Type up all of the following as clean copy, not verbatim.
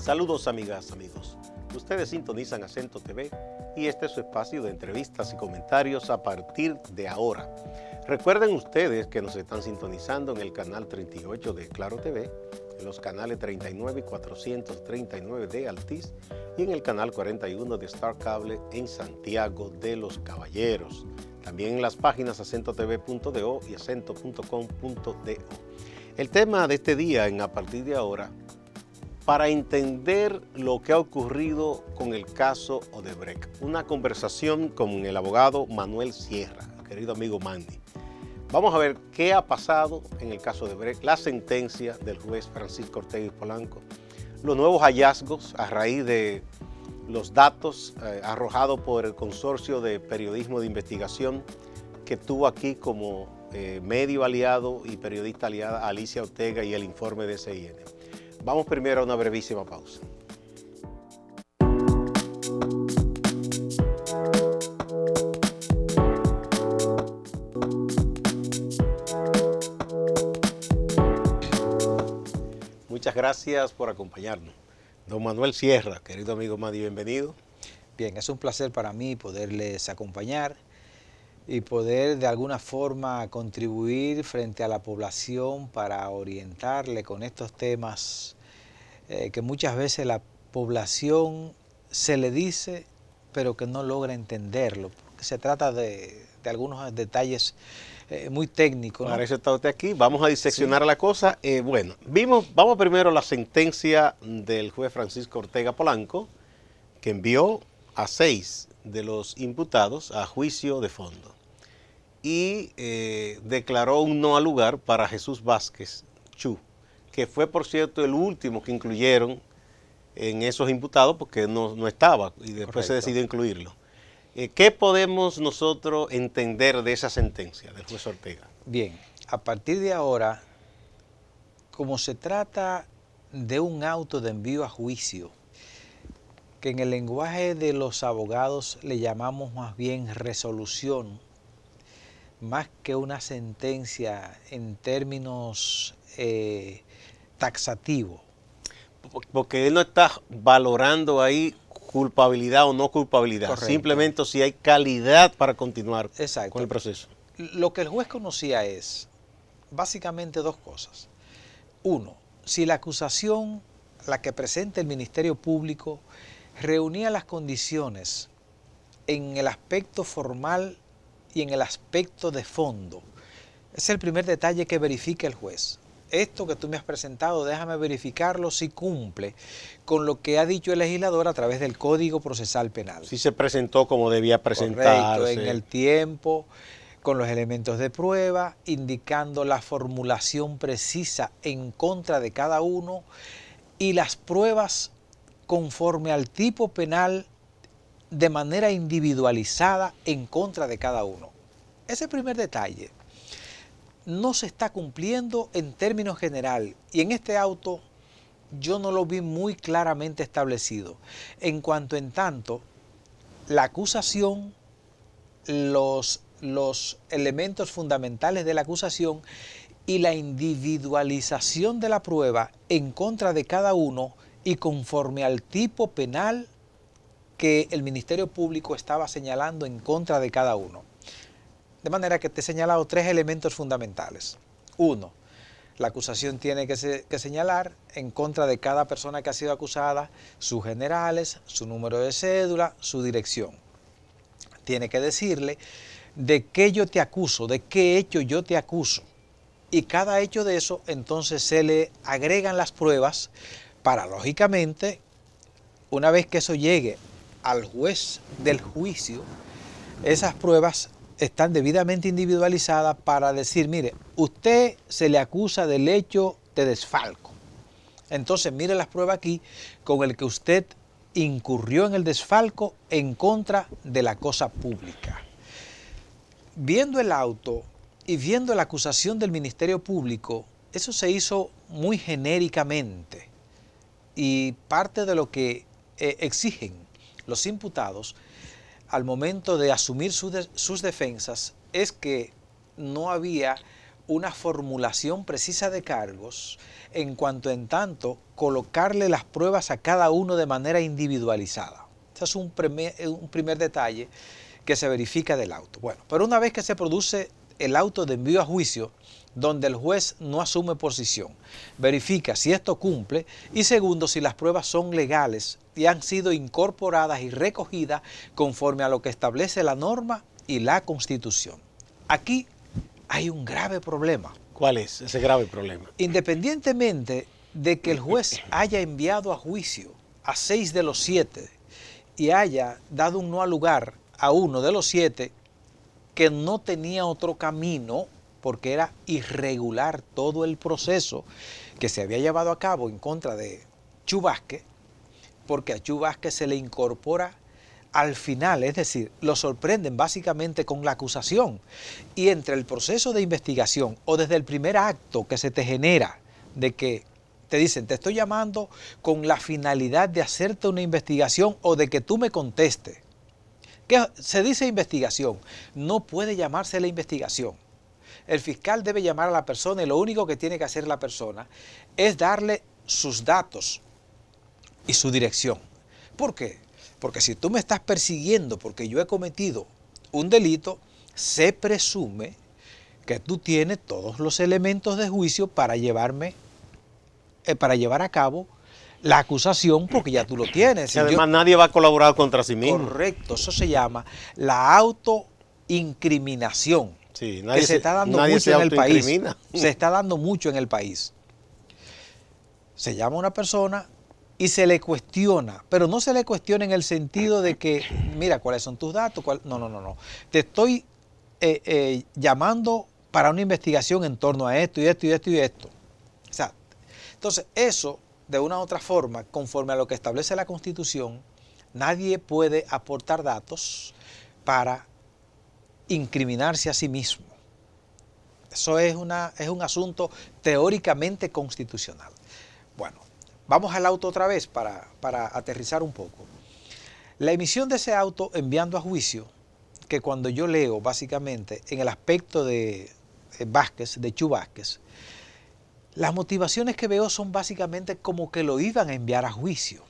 Saludos amigas, amigos. Ustedes sintonizan Acento TV y este es su espacio de entrevistas y comentarios a partir de ahora. Recuerden ustedes que nos están sintonizando en el canal 38 de Claro TV, en los canales 39 y 439 de Altiz y en el canal 41 de Star Cable en Santiago de los Caballeros. También en las páginas acentotv.do y acento.com.do. El tema de este día en A Partir de Ahora, para entender lo que ha ocurrido con el caso Odebrecht. Una conversación con el abogado Manuel Sierra, querido amigo Mandy. Vamos a ver qué ha pasado en el caso Odebrecht, la sentencia del juez Francisco Ortega y Polanco, los nuevos hallazgos a raíz de los datos arrojados por el Consorcio de Periodismo de Investigación que tuvo aquí como medio aliado y periodista aliada Alicia Ortega y el informe de CIN. Vamos primero a una brevísima pausa. Muchas gracias por acompañarnos. Don Manuel Sierra, querido amigo Madi, bienvenido. Bien, es un placer para mí poderles acompañar y poder de alguna forma contribuir frente a la población para orientarle con estos temas que muchas veces la población se le dice pero que no logra entenderlo, porque se trata de algunos detalles muy técnicos, ¿no? Para eso está usted aquí, vamos a diseccionar la cosa. Vamos primero a la sentencia del juez Francisco Ortega Polanco, que envió a 6 de los imputados a juicio de fondo y declaró un no al lugar para Jesús Vázquez Chu, que fue, por cierto, el último que incluyeron en esos imputados porque no estaba y después Correcto. Se decidió incluirlo. ¿Qué podemos nosotros entender de esa sentencia del juez Ortega? Bien, a partir de ahora, como se trata de un auto de envío a juicio, que en el lenguaje de los abogados le llamamos más bien resolución, más que una sentencia en términos taxativos. Porque él no está valorando ahí culpabilidad o no culpabilidad, Correcto. Simplemente si hay calidad para continuar Exacto. Con el proceso. Lo que el juez conocía es básicamente dos cosas. Uno, si la acusación, la que presenta el Ministerio Público, reunía las condiciones en el aspecto formal y en el aspecto de fondo. Ese es el primer detalle que verifica el juez. Esto que tú me has presentado, déjame verificarlo si cumple con lo que ha dicho el legislador a través del Código Procesal Penal. Si se presentó como debía presentarse. Correcto, en el tiempo, con los elementos de prueba, indicando la formulación precisa en contra de cada uno y las pruebas conforme al tipo penal de manera individualizada en contra de cada uno. Ese primer detalle no se está cumpliendo en términos general y en este auto yo no lo vi muy claramente establecido. En cuanto en tanto, la acusación, los elementos fundamentales de la acusación y la individualización de la prueba en contra de cada uno y conforme al tipo penal que el Ministerio Público estaba señalando en contra de cada uno. De manera que te he señalado 3 elementos fundamentales. 1, la acusación tiene que señalar en contra de cada persona que ha sido acusada sus generales, su número de cédula, su dirección. Tiene que decirle de qué yo te acuso, de qué hecho yo te acuso. Y cada hecho de eso, entonces se le agregan las pruebas para, lógicamente, una vez que eso llegue al juez del juicio, esas pruebas están debidamente individualizadas para decir, mire, usted se le acusa del hecho de desfalco. Entonces, mire las pruebas aquí con el que usted incurrió en el desfalco en contra de la cosa pública. Viendo el auto y viendo la acusación del Ministerio Público, eso se hizo muy genéricamente y parte de lo que exigen los imputados al momento de asumir sus defensas es que no había una formulación precisa de cargos, en cuanto en tanto colocarle las pruebas a cada uno de manera individualizada. Ese es un primer detalle que se verifica del auto. Bueno, pero una vez que se produce el auto de envío a juicio, donde el juez no asume posición, verifica si esto cumple y segundo, si las pruebas son legales y han sido incorporadas y recogidas conforme a lo que establece la norma y la Constitución. Aquí hay un grave problema. ¿Cuál es ese grave problema? Independientemente de que el juez haya enviado a juicio a 6 de los 7 y haya dado un no al lugar a uno de los 7 que no tenía otro camino porque era irregular todo el proceso que se había llevado a cabo en contra de Chu Vázquez, porque a Chu Vázquez se le incorpora al final, es decir, lo sorprenden básicamente con la acusación y entre el proceso de investigación o desde el primer acto que se te genera de que te dicen, te estoy llamando con la finalidad de hacerte una investigación o de que tú me contestes. ¿Qué se dice investigación? No puede llamarse la investigación. El fiscal debe llamar a la persona y lo único que tiene que hacer la persona es darle sus datos y su dirección. ¿Por qué? Porque si tú me estás persiguiendo porque yo he cometido un delito, se presume que tú tienes todos los elementos de juicio para llevar a cabo la acusación porque ya tú lo tienes. Y además nadie va a colaborar contra sí mismo. Correcto, eso se llama la autoincriminación. Sí, que se está dando mucho en el país. Se está dando mucho en el país. Se llama a una persona y se le cuestiona, pero no se le cuestiona en el sentido de que, mira, ¿cuáles son tus datos? No. Te estoy llamando para una investigación en torno a esto y esto y esto y esto. O sea, entonces eso, de una u otra forma, conforme a lo que establece la Constitución, nadie puede aportar datos para incriminarse a sí mismo. Eso es un asunto teóricamente constitucional. Bueno, vamos al auto otra vez para aterrizar un poco. La emisión de ese auto enviando a juicio, que cuando yo leo básicamente en el aspecto de Vázquez, de Chu Vázquez, las motivaciones que veo son básicamente como que lo iban a enviar a juicio.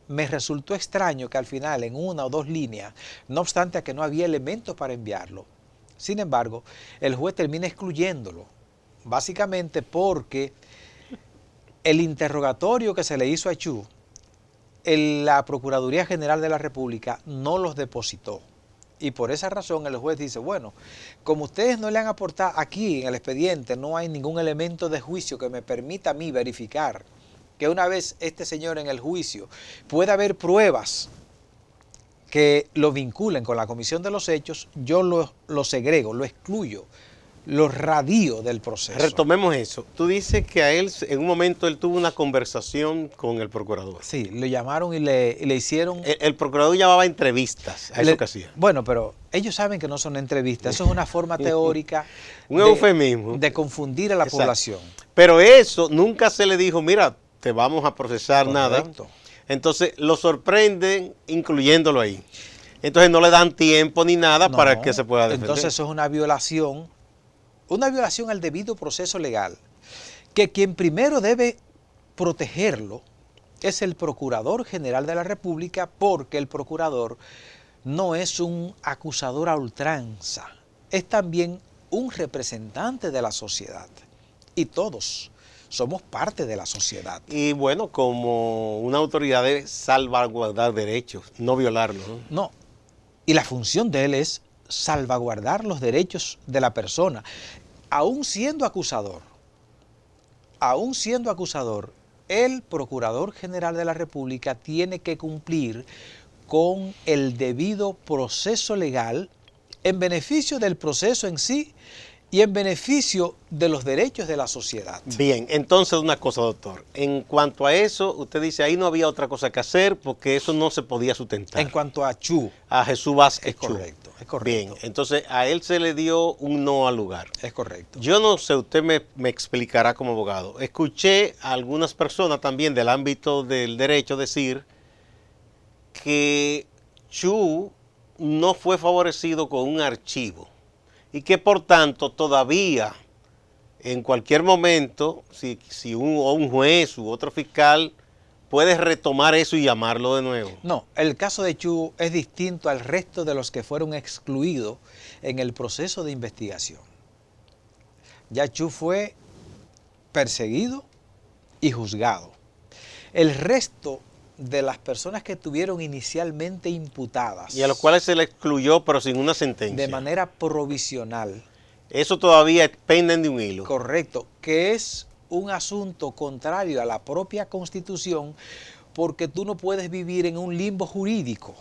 Me resultó extraño que al final en una o dos líneas, no obstante a que no había elementos para enviarlo, sin embargo, el juez termina excluyéndolo, básicamente porque el interrogatorio que se le hizo a Chu, la Procuraduría General de la República no los depositó. Y por esa razón el juez dice, bueno, como ustedes no le han aportado aquí en el expediente, no hay ningún elemento de juicio que me permita a mí verificar que una vez este señor en el juicio pueda haber pruebas que lo vinculen con la comisión de los hechos, yo lo segrego, lo excluyo, lo radío del proceso. Retomemos eso. Tú dices que a él, en un momento, él tuvo una conversación con el procurador. Sí, lo llamaron y le hicieron... El procurador llamaba entrevistas a eso que hacía. Bueno, pero ellos saben que no son entrevistas. Eso es una forma teórica un eufemismo de confundir a la población. Pero eso nunca se le dijo, mira, te vamos a procesar. Correcto. Nada. Entonces lo sorprenden incluyéndolo ahí. Entonces no le dan tiempo ni nada para que se pueda defender. Entonces eso es una violación al debido proceso legal, que quien primero debe protegerlo es el Procurador General de la República, porque el procurador no es un acusador a ultranza, es también un representante de la sociedad y todos somos parte de la sociedad. Y bueno, como una autoridad debe salvaguardar derechos, no violarlos. No, y la función de él es salvaguardar los derechos de la persona, aún siendo acusador, el Procurador General de la República tiene que cumplir con el debido proceso legal en beneficio del proceso en sí y en beneficio de los derechos de la sociedad. Bien, entonces una cosa, doctor. En cuanto a eso, usted dice, ahí no había otra cosa que hacer porque eso no se podía sustentar. En cuanto a Chu. A Jesús Vázquez Chu. Es correcto. Bien, entonces a él se le dio un no al lugar. Es correcto. Yo no sé, usted me explicará como abogado. Escuché a algunas personas también del ámbito del derecho decir que Chu no fue favorecido con un archivo y que por tanto todavía en cualquier momento, si un juez u otro fiscal puede retomar eso y llamarlo de nuevo. No, el caso de Chu es distinto al resto de los que fueron excluidos en el proceso de investigación. Ya Chu fue perseguido y juzgado. El resto de las personas que estuvieron inicialmente imputadas Y a los cuales se le excluyó, pero sin una sentencia. de manera provisional. Eso todavía penden de un hilo. Correcto, que es un asunto contrario a la propia Constitución, porque tú no puedes vivir en un limbo jurídico.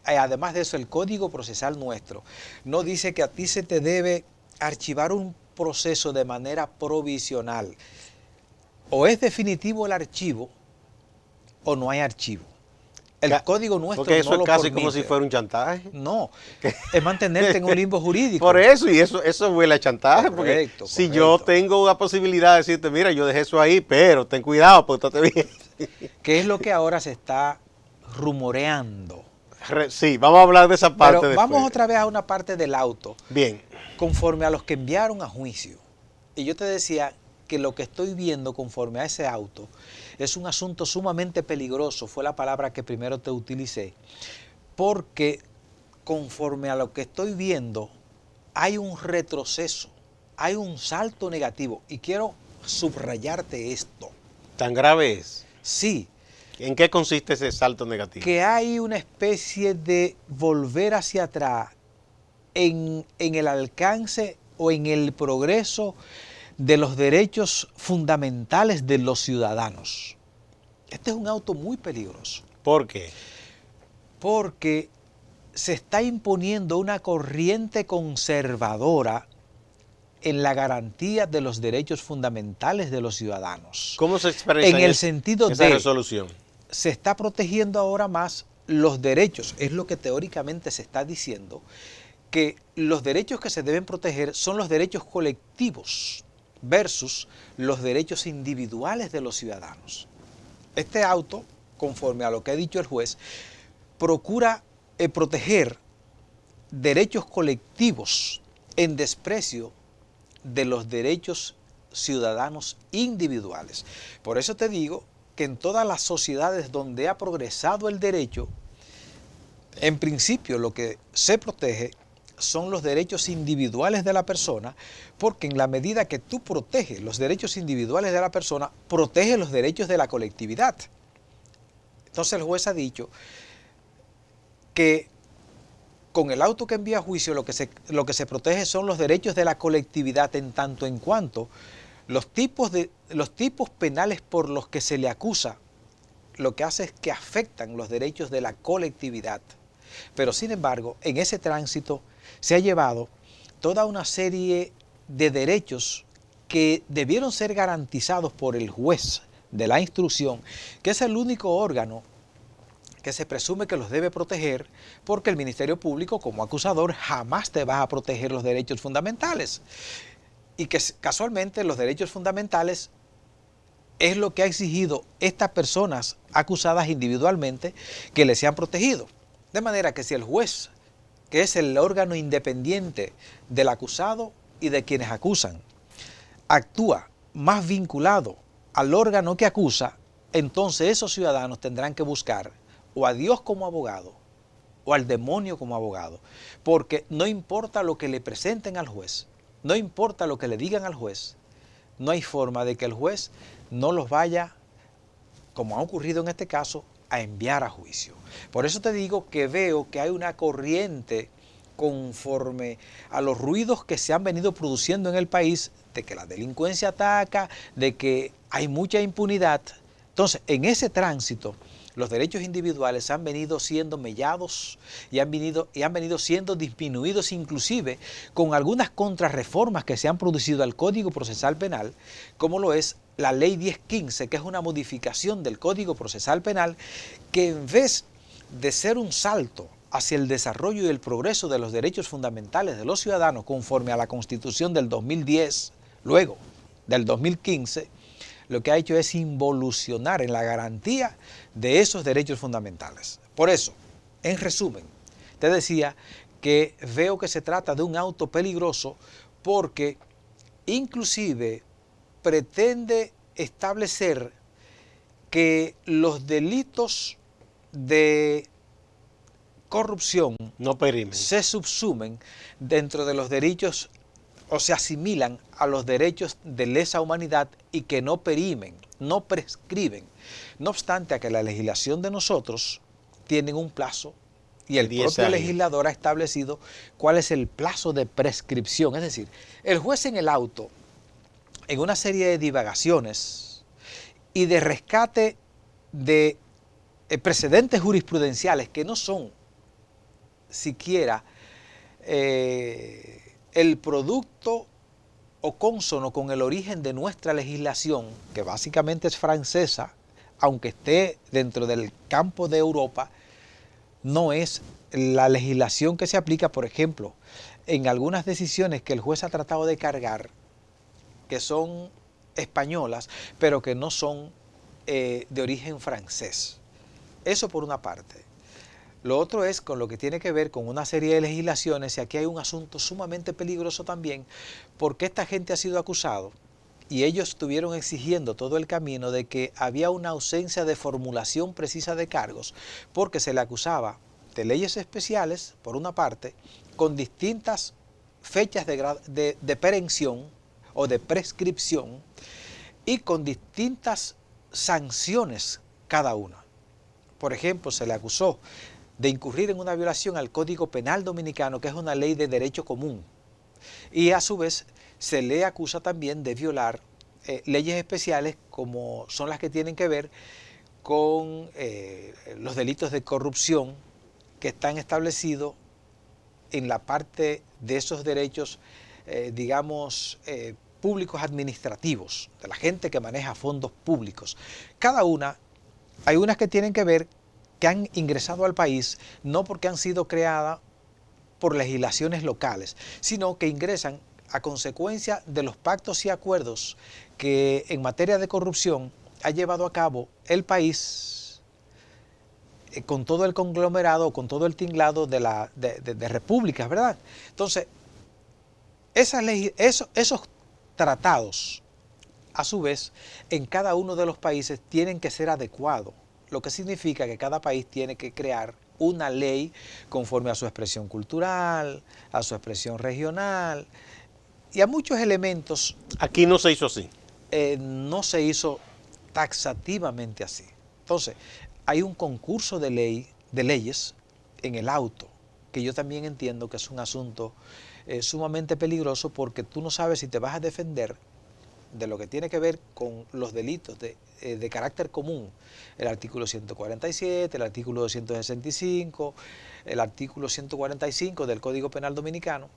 Además de eso, el Código Procesal nuestro no dice que a ti se te debe archivar un proceso de manera provisional. O es definitivo el archivo o no hay archivo. El Código nuestro porque eso no es lo casi permite. como si fuera un chantaje. No, es mantenerte en un limbo jurídico. Por eso, y eso huele a chantaje. Correcto, porque si correcto. yo tengo una posibilidad de decirte, mira, yo dejé eso ahí, pero ten cuidado, porque estate bien. ¿Qué es lo que ahora se está rumoreando? Sí, vamos a hablar de esa parte Pero después. vamos otra vez a una parte del auto, Bien. conforme a los que enviaron a juicio. Y yo te decía que lo que estoy viendo conforme a ese auto es un asunto sumamente peligroso, fue la palabra que primero te utilicé, porque conforme a lo que estoy viendo hay un retroceso, hay un salto negativo, y quiero subrayarte esto. ¿Tan grave es? Sí, ¿En qué consiste ese salto negativo? que hay una especie de volver hacia atrás en el alcance o en el progreso de los derechos fundamentales de los ciudadanos. Este es un auto muy peligroso. ¿Por qué? Porque se está imponiendo una corriente conservadora en la garantía de los derechos fundamentales de los ciudadanos. ¿Cómo se expresa En el sentido esa de resolución? se está protegiendo ahora más los derechos, es lo que teóricamente se está diciendo, que los derechos que se deben proteger son los derechos colectivos versus los derechos individuales de los ciudadanos. Este auto, conforme a lo que ha dicho el juez, procura proteger derechos colectivos en desprecio de los derechos ciudadanos individuales. Por eso te digo que en todas las sociedades donde ha progresado el derecho, en principio lo que se protege son los derechos individuales de la persona, porque en la medida que tú proteges los derechos individuales de la persona, proteges los derechos de la colectividad. Entonces el juez ha dicho que con el auto que envía a juicio lo que se protege son los derechos de la colectividad, en tanto en cuanto los tipos penales por los que se le acusa lo que hace es que afectan los derechos de la colectividad. Pero sin embargo, en ese tránsito se ha llevado toda una serie de derechos que debieron ser garantizados por el juez de la instrucción, que es el único órgano que se presume que los debe proteger, porque el Ministerio Público como acusador jamás te va a proteger los derechos fundamentales. Y que casualmente los derechos fundamentales es lo que ha exigido estas personas acusadas individualmente que les sean protegidos. De manera que si el juez, que es el órgano independiente del acusado y de quienes acusan, actúa más vinculado al órgano que acusa, entonces esos ciudadanos tendrán que buscar o a Dios como abogado o al demonio como abogado, porque no importa lo que le presenten al juez, no importa lo que le digan al juez, no hay forma de que el juez no los vaya, como ha ocurrido en este caso, a enviar a juicio. Por eso te digo que veo que hay una corriente conforme a los ruidos que se han venido produciendo en el país, de que la delincuencia ataca, de que hay mucha impunidad. Entonces, en ese tránsito, los derechos individuales han venido siendo mellados y han venido siendo disminuidos, inclusive con algunas contrarreformas que se han producido al Código Procesal Penal, como lo es la Ley 1015, que es una modificación del Código Procesal Penal, que en vez de ser un salto hacia el desarrollo y el progreso de los derechos fundamentales de los ciudadanos conforme a la Constitución del 2010, luego del 2015, lo que ha hecho es involucionar en la garantía de esos derechos fundamentales. Por eso, en resumen, te decía que veo que se trata de un auto peligroso porque inclusive pretende establecer que los delitos de corrupción no perimen, se subsumen dentro de los derechos o se asimilan a los derechos de lesa humanidad y que no perimen, no prescriben. No obstante a que la legislación de nosotros tiene un plazo y el propio legislador ha establecido cuál es el plazo de prescripción. Es decir, el juez en el auto, en una serie de divagaciones y de rescate de precedentes jurisprudenciales que no son siquiera el producto o cónsono con el origen de nuestra legislación, que básicamente es francesa, aunque esté dentro del campo de Europa, no es la legislación que se aplica, por ejemplo, en algunas decisiones que el juez ha tratado de cargar, que son españolas, pero que no son de origen francés. Eso por una parte. Lo otro es con lo que tiene que ver con una serie de legislaciones, y aquí hay un asunto sumamente peligroso también, porque esta gente ha sido acusado y ellos estuvieron exigiendo todo el camino de que había una ausencia de formulación precisa de cargos, porque se le acusaba de leyes especiales, por una parte, con distintas fechas de perención o de prescripción y con distintas sanciones cada una. Por ejemplo, se le acusó de incurrir en una violación al Código Penal Dominicano, que es una ley de derecho común, y a su vez se le acusa también de violar leyes especiales como son las que tienen que ver con los delitos de corrupción que están establecidos en la parte de esos derechos, digamos, públicos administrativos, de la gente que maneja fondos públicos. Cada una, hay unas que tienen que ver que han ingresado al país no porque han sido creadas por legislaciones locales, sino que ingresan a consecuencia de los pactos y acuerdos que en materia de corrupción ha llevado a cabo el país con todo el conglomerado, con todo el tinglado de repúblicas, ¿verdad? Entonces, esos tratados, a su vez, en cada uno de los países tienen que ser adecuados, lo que significa que cada país tiene que crear una ley conforme a su expresión cultural, a su expresión regional y a muchos elementos. Aquí no se hizo así. No se hizo taxativamente así. Entonces, hay un concurso de leyes en el auto, que yo también entiendo que es un asunto sumamente peligroso, porque tú no sabes si te vas a defender de lo que tiene que ver con los delitos de carácter común, el artículo 147, el artículo 265, el artículo 145 del Código Penal Dominicano,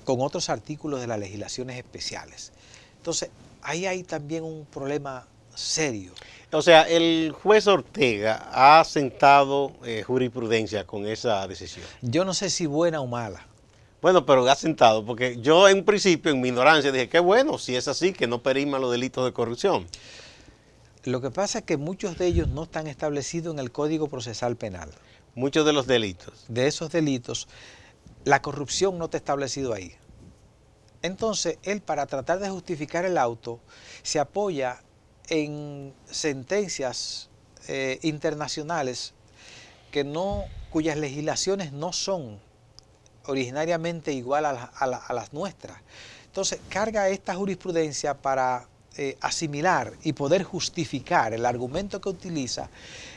con otros artículos de las legislaciones especiales. Entonces, ahí hay también un problema serio. O sea, el juez Ortega ha sentado jurisprudencia con esa decisión. Yo no sé si buena o mala. Bueno, pero ha sentado, porque yo en un principio, en mi ignorancia, dije, qué bueno, si es así, que no periman los delitos de corrupción. Lo que pasa es que muchos de ellos no están establecidos en el Código Procesal Penal. Muchos de los delitos. De esos delitos, la corrupción no está establecido ahí. Entonces, él, para tratar de justificar el auto, se apoya en sentencias internacionales cuyas legislaciones no son originariamente igual a las nuestras. Entonces, carga esta jurisprudencia para asimilar y poder justificar. El argumento que utiliza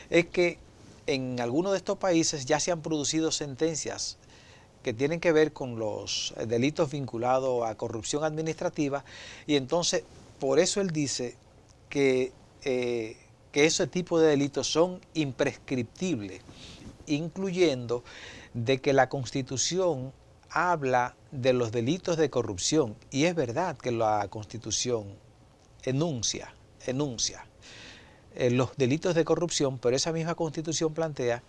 es que en algunos de estos países ya se han producido sentencias que tienen que ver con los delitos vinculados a corrupción administrativa, y entonces por eso él dice que ese tipo de delitos son imprescriptibles, incluyendo de que la Constitución habla de los delitos de corrupción, y es verdad que la Constitución enuncia los delitos de corrupción, pero esa misma Constitución plantea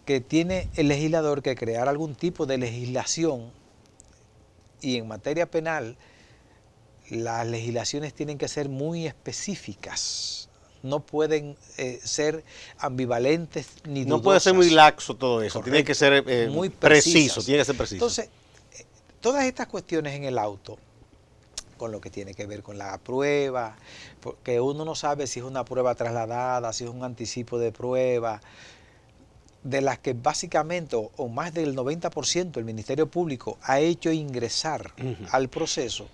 que tiene el legislador que crear algún tipo de legislación, y en materia penal las legislaciones tienen que ser muy específicas. No pueden ser ambivalentes ni dudosas. No puede ser muy laxo todo eso. Correcto. Tiene que ser muy preciso, tiene que ser preciso. Entonces, todas estas cuestiones en el auto, con lo que tiene que ver con la prueba, porque uno no sabe si es una prueba trasladada, si es un anticipo de prueba, de las que básicamente o más del 90% el Ministerio Público ha hecho ingresar al proceso.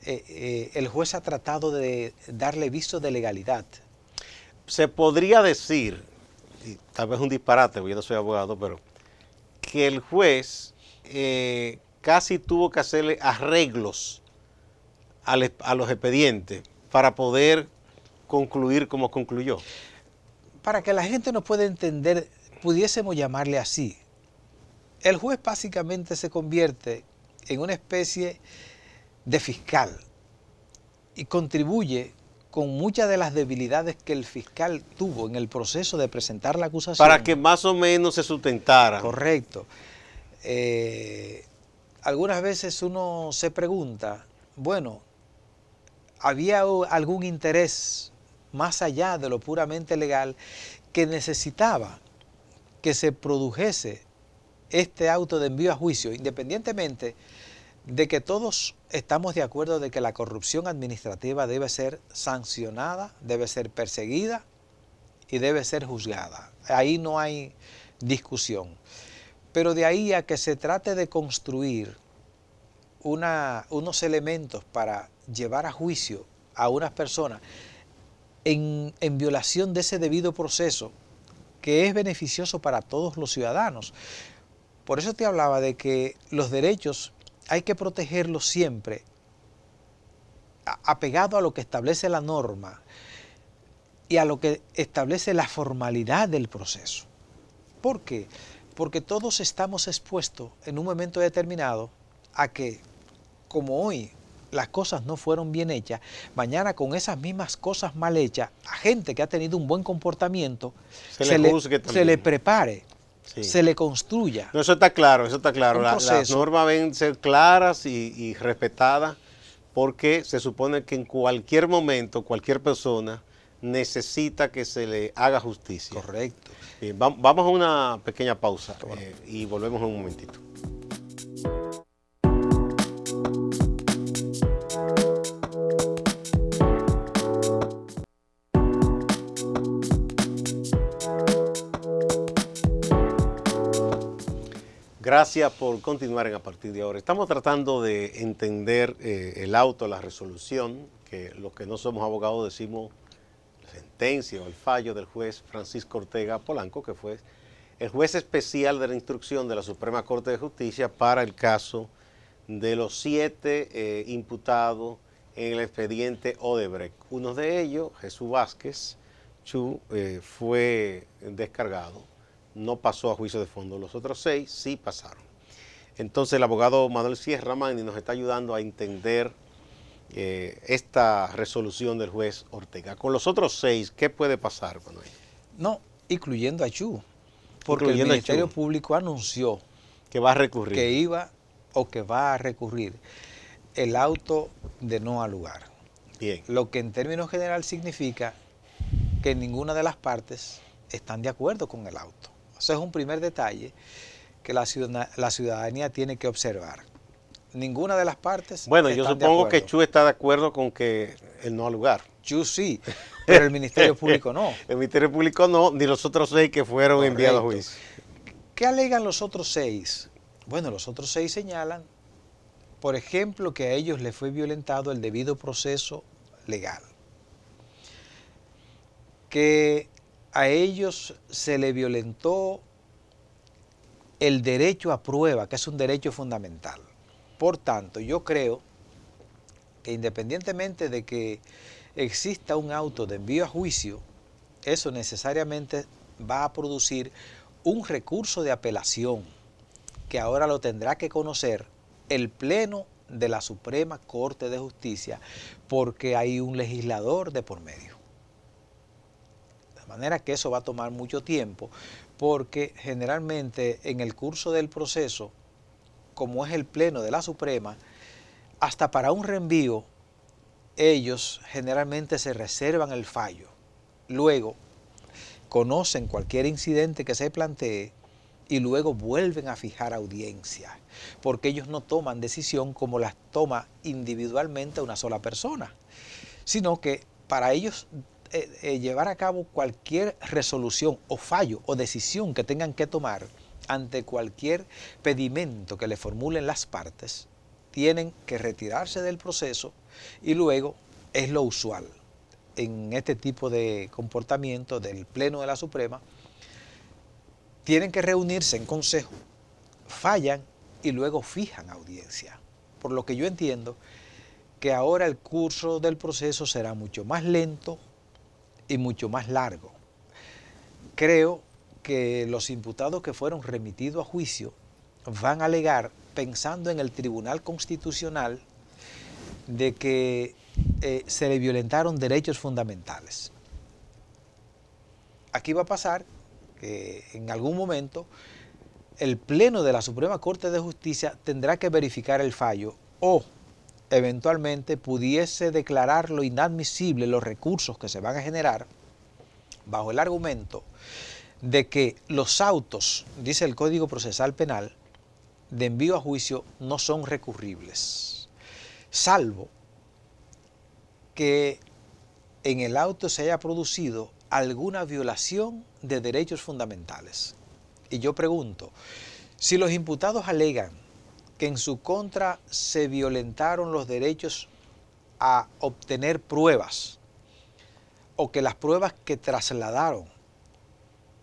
El juez ha tratado de darle visto de legalidad. Se podría decir, y tal vez un disparate, porque yo no soy abogado, pero que el juez casi tuvo que hacerle arreglos a los expedientes para poder concluir como concluyó. Para que la gente nos pueda entender, pudiésemos llamarle así. El juez básicamente se convierte en una especie de fiscal y contribuye con muchas de las debilidades que el fiscal tuvo en el proceso de presentar la acusación. Para que más o menos se sustentara. Correcto. Algunas veces uno se pregunta, bueno, ¿había algún interés más allá de lo puramente legal que necesitaba que se produjese este auto de envío a juicio, independientemente de que todos estamos de acuerdo de que la corrupción administrativa debe ser sancionada, debe ser perseguida y debe ser juzgada? Ahí no hay discusión. Pero de ahí a que se trate de construir unos elementos para llevar a juicio a unas personas en violación de ese debido proceso que es beneficioso para todos los ciudadanos. Por eso te hablaba de que los derechos hay que protegerlos siempre apegado a lo que establece la norma y a lo que establece la formalidad del proceso. ¿Por qué? Porque todos estamos expuestos en un momento determinado a que, como hoy las cosas no fueron bien hechas, mañana con esas mismas cosas mal hechas, a gente que ha tenido un buen comportamiento, se le prepare, sí, se le construya. No, eso está claro, eso está claro. Las normas deben ser claras y respetadas, porque se supone que en cualquier momento, cualquier persona necesita que se le haga justicia. Correcto. Bien, vamos a una pequeña pausa y volvemos en un momentito. Gracias por continuar en A Partir de Ahora. Estamos tratando de entender el auto, la resolución, que los que no somos abogados decimos la sentencia o el fallo del juez Francisco Ortega Polanco, que fue el juez especial de la instrucción de la Suprema Corte de Justicia para el caso de los 7 imputados en el expediente Odebrecht. Uno de ellos, Jesús Vázquez Chu, fue descargado. No pasó a juicio de fondo. Los otros 6 sí pasaron. Entonces el abogado Manuel Sierra Magni nos está ayudando a entender esta resolución del juez Ortega. Con los otros 6, ¿qué puede pasar, Manuel? No, incluyendo a Chu, porque el Ministerio Público anunció que va a recurrir. Que iba o que va a recurrir el auto de no al lugar. Bien. Lo que en términos generales significa que ninguna de las partes están de acuerdo con el auto. Ese es un primer detalle que la ciudadanía tiene que observar. Ninguna de las partes. Bueno, yo supongo que Chu está de acuerdo con que el no al lugar. Chu sí, pero el Ministerio Público no. El Ministerio Público no, ni los otros 6 que fueron enviados a juicio. ¿Qué alegan los otros 6? Bueno, los otros 6 señalan, por ejemplo, que a ellos les fue violentado el debido proceso legal. Que a ellos se le violentó el derecho a prueba, que es un derecho fundamental. Por tanto, yo creo que independientemente de que exista un auto de envío a juicio, eso necesariamente va a producir un recurso de apelación que ahora lo tendrá que conocer el Pleno de la Suprema Corte de Justicia, porque hay un legislador de por medio. De manera que eso va a tomar mucho tiempo, porque generalmente en el curso del proceso, como es el Pleno de la Suprema, hasta para un reenvío, ellos generalmente se reservan el fallo. Luego, conocen cualquier incidente que se plantee y luego vuelven a fijar audiencia, porque ellos no toman decisión como las toma individualmente una sola persona, sino que para ellos llevar a cabo cualquier resolución o fallo o decisión que tengan que tomar ante cualquier pedimento que le formulen las partes, tienen que retirarse del proceso y luego es lo usual en este tipo de comportamiento del Pleno de la Suprema, tienen que reunirse en consejo, fallan y luego fijan audiencia. Por lo que yo entiendo que ahora el curso del proceso será mucho más lento y mucho más largo. Creo que los imputados que fueron remitidos a juicio van a alegar, pensando en el Tribunal Constitucional, de que se le violentaron derechos fundamentales. Aquí va a pasar que en algún momento el Pleno de la Suprema Corte de Justicia tendrá que verificar el fallo o eventualmente pudiese declararlo inadmisible los recursos que se van a generar bajo el argumento de que los autos, dice el Código Procesal Penal, de envío a juicio no son recurribles, salvo que en el auto se haya producido alguna violación de derechos fundamentales. Y yo pregunto, si los imputados alegan que en su contra se violentaron los derechos a obtener pruebas, o que las pruebas que trasladaron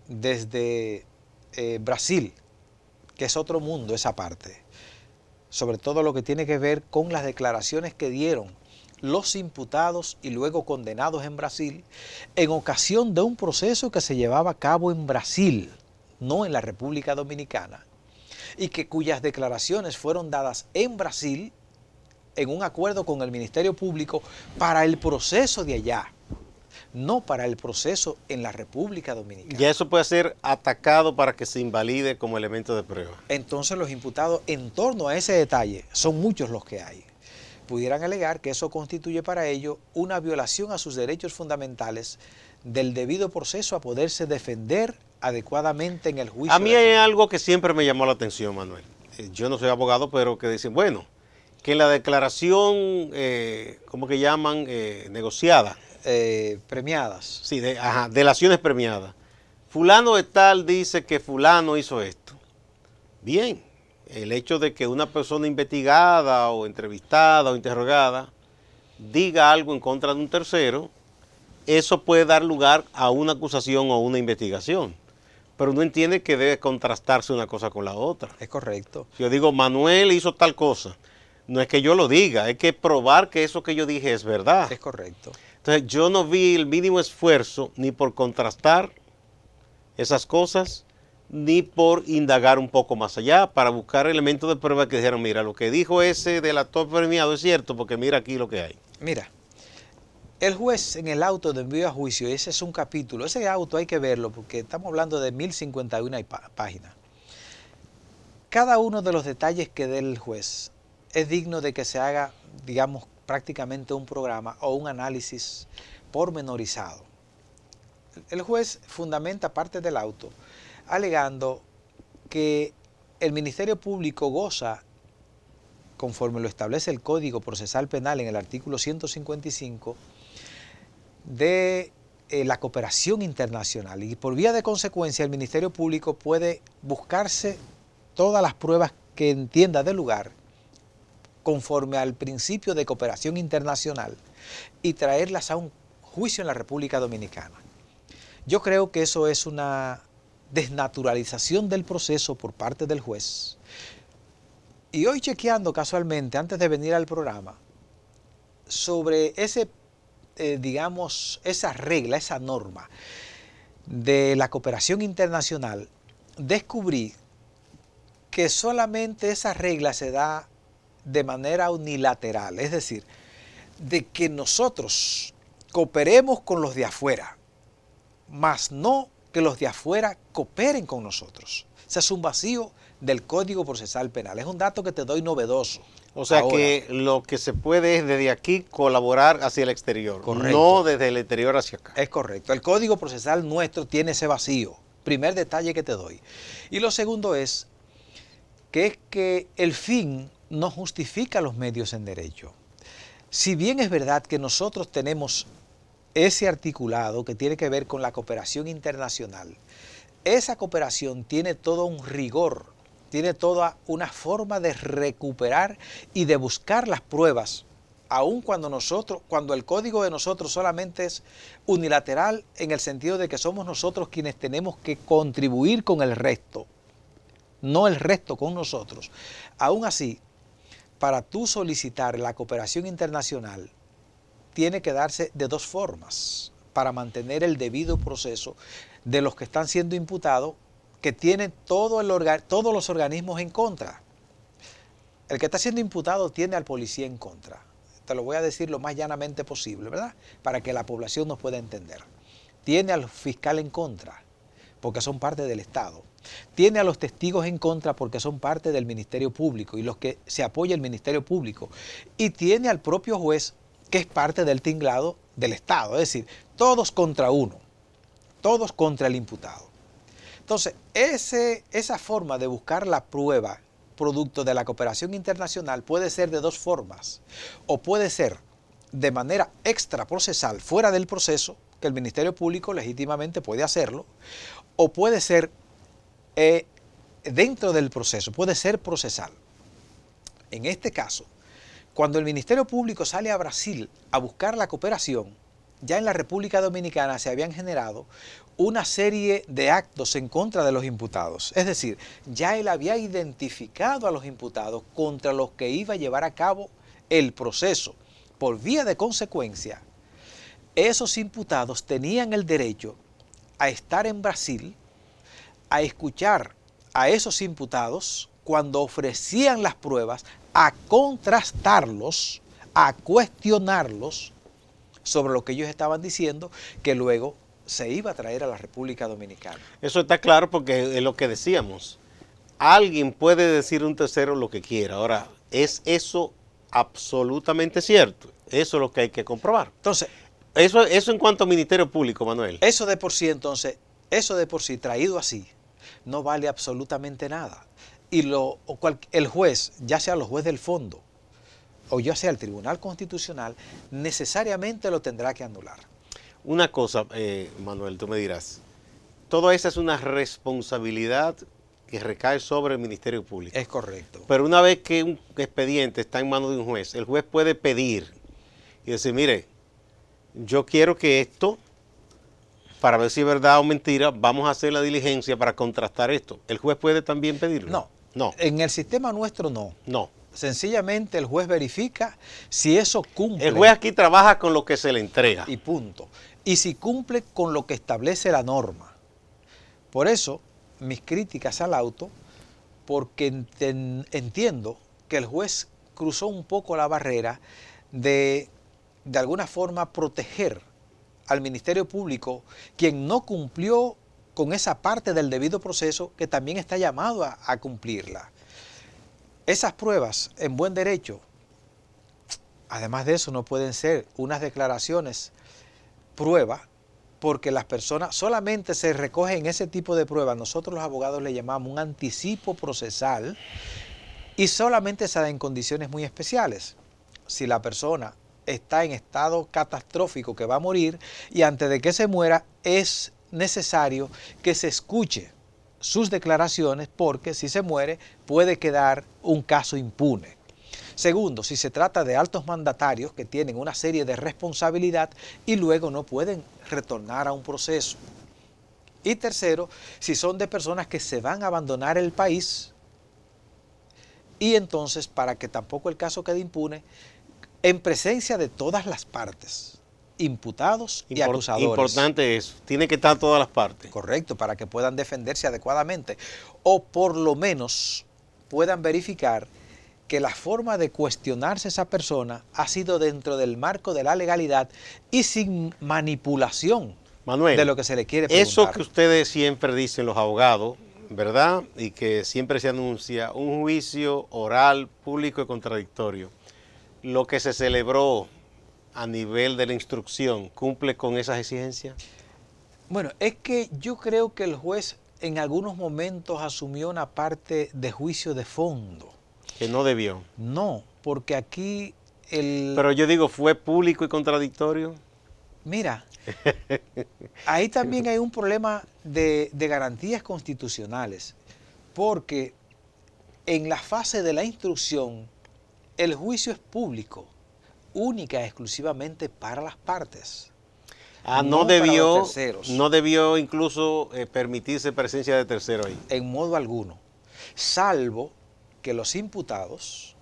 desde Brasil, que es otro mundo esa parte, sobre todo lo que tiene que ver con las declaraciones que dieron los imputados y luego condenados en Brasil, en ocasión de un proceso que se llevaba a cabo en Brasil, no en la República Dominicana, y que cuyas declaraciones fueron dadas en Brasil en un acuerdo con el Ministerio Público para el proceso de allá, no para el proceso en la República Dominicana. Ya eso puede ser atacado para que se invalide como elemento de prueba. Entonces los imputados, en torno a ese detalle, son muchos los que hay, pudieran alegar que eso constituye para ellos una violación a sus derechos fundamentales del debido proceso a poderse defender adecuadamente en el juicio. A mí hay algo que siempre me llamó la atención, Manuel. Yo no soy abogado, pero que dicen, bueno, que en la declaración, ¿cómo que llaman? Negociada. Premiadas. Sí, delaciones premiadas. Fulano de tal dice que fulano hizo esto. Bien, el hecho de que una persona investigada o entrevistada o interrogada diga algo en contra de un tercero, eso puede dar lugar a una acusación o una investigación. Pero uno entiende que debe contrastarse una cosa con la otra. Es correcto. Si yo digo, Manuel hizo tal cosa, no es que yo lo diga, es que probar que eso que yo dije es verdad. Es correcto. Entonces yo no vi el mínimo esfuerzo ni por contrastar esas cosas, ni por indagar un poco más allá para buscar elementos de prueba que dijeran, mira, lo que dijo ese delator premiado es cierto, porque mira aquí lo que hay. Mira, el juez en el auto de envío a juicio, ese es un capítulo, ese auto hay que verlo porque estamos hablando de 1051 páginas. Cada uno de los detalles que dé el juez es digno de que se haga, digamos, prácticamente un programa o un análisis pormenorizado. El juez fundamenta parte del auto alegando que el Ministerio Público goza, conforme lo establece el Código Procesal Penal en el artículo 155, de la cooperación internacional, y por vía de consecuencia el Ministerio Público puede buscarse todas las pruebas que entienda de lugar conforme al principio de cooperación internacional y traerlas a un juicio en la República Dominicana. Yo creo que eso es una desnaturalización del proceso por parte del juez. Y hoy chequeando casualmente, antes de venir al programa, sobre ese, digamos, esa regla, esa norma de la cooperación internacional, descubrí que solamente esa regla se da de manera unilateral, es decir, de que nosotros cooperemos con los de afuera, mas no que los de afuera cooperen con nosotros. Ese es un vacío del Código Procesal Penal. Es un dato que te doy novedoso. O sea ahora, que lo que se puede es desde aquí colaborar hacia el exterior, correcto, no desde el exterior hacia acá. Es correcto. El Código Procesal nuestro tiene ese vacío. Primer detalle que te doy. Y lo segundo es que el fin no justifica los medios en derecho. Si bien es verdad que nosotros tenemos ese articulado que tiene que ver con la cooperación internacional, esa cooperación tiene todo un rigor, tiene toda una forma de recuperar y de buscar las pruebas, aun cuando el código de nosotros solamente es unilateral en el sentido de que somos nosotros quienes tenemos que contribuir con el resto, no el resto con nosotros. Aún así, para tú solicitar la cooperación internacional, tiene que darse de dos formas para mantener el debido proceso de los que están siendo imputados, que tienen todos los organismos en contra. El que está siendo imputado tiene al policía en contra. Te lo voy a decir lo más llanamente posible, ¿verdad? Para que la población nos pueda entender. Tiene al fiscal en contra, porque son parte del Estado. Tiene a los testigos en contra porque son parte del Ministerio Público y los que se apoya el Ministerio Público. Y tiene al propio juez, que es parte del tinglado del Estado. Es decir, todos contra uno, todos contra el imputado. Entonces, esa forma de buscar la prueba producto de la cooperación internacional puede ser de dos formas. O puede ser de manera extraprocesal, fuera del proceso, que el Ministerio Público legítimamente puede hacerlo, o puede ser dentro del proceso, puede ser procesal. En este caso, cuando el Ministerio Público sale a Brasil a buscar la cooperación, ya en la República Dominicana se habían generado una serie de actos en contra de los imputados. Es decir, ya él había identificado a los imputados contra los que iba a llevar a cabo el proceso. Por vía de consecuencia, esos imputados tenían el derecho a estar en Brasil, a escuchar a esos imputados cuando ofrecían las pruebas, a contrastarlos, a cuestionarlos sobre lo que ellos estaban diciendo, que luego se iba a traer a la República Dominicana. Eso está claro porque es lo que decíamos. Alguien puede decir a un tercero lo que quiera. Ahora, ¿es eso absolutamente cierto? Eso es lo que hay que comprobar. Entonces, eso en cuanto al Ministerio Público, Manuel. Eso de por sí, entonces, eso de por sí, traído así, no vale absolutamente nada. Y el juez, ya sea los jueces del fondo o ya sea el Tribunal Constitucional, necesariamente lo tendrá que anular. Una cosa, Manuel, tú me dirás, toda esa es una responsabilidad que recae sobre el Ministerio Público. Es correcto. Pero una vez que un expediente está en manos de un juez, el juez puede pedir y decir, mire, yo quiero que esto, para ver si es verdad o mentira, vamos a hacer la diligencia para contrastar esto. ¿El juez puede también pedirlo? No. No. En el sistema nuestro no. No. Sencillamente el juez verifica si eso cumple. El juez aquí trabaja con lo que se le entrega. Y punto. Y si cumple con lo que establece la norma. Por eso, mis críticas al auto, porque entiendo que el juez cruzó un poco la barrera de alguna forma proteger al Ministerio Público, quien no cumplió con esa parte del debido proceso que también está llamado a cumplirla. Esas pruebas en buen derecho, además de eso, no pueden ser unas declaraciones prueba, porque las personas solamente se recogen ese tipo de pruebas. Nosotros los abogados le llamamos un anticipo procesal y solamente se da en condiciones muy especiales. Si la persona está en estado catastrófico que va a morir y antes de que se muera es necesario que se escuche sus declaraciones porque si se muere puede quedar un caso impune. Segundo, si se trata de altos mandatarios que tienen una serie de responsabilidad y luego no pueden retornar a un proceso. Y tercero, si son de personas que se van a abandonar el país y entonces para que tampoco el caso quede impune, en presencia de todas las partes, imputados y acusadores. Importante eso, tiene que estar todas las partes. Correcto, para que puedan defenderse adecuadamente o por lo menos puedan verificar que la forma de cuestionarse a esa persona ha sido dentro del marco de la legalidad y sin manipulación, Manuel, de lo que se le quiere preguntar. Eso que ustedes siempre dicen los abogados, ¿verdad? Y que siempre se anuncia un juicio oral, público y contradictorio. Lo que se celebró a nivel de la instrucción, ¿cumple con esas exigencias? Bueno, es que yo creo que el juez en algunos momentos asumió una parte de juicio de fondo. Que no debió. No, porque aquí Pero yo digo, ¿fue público y contradictorio? Mira, ahí también hay un problema de garantías constitucionales, porque en la fase de la instrucción el juicio es público, única y exclusivamente para las partes. Ah, no para los terceros. No debió incluso permitirse presencia de terceros ahí. En modo alguno, salvo que los imputados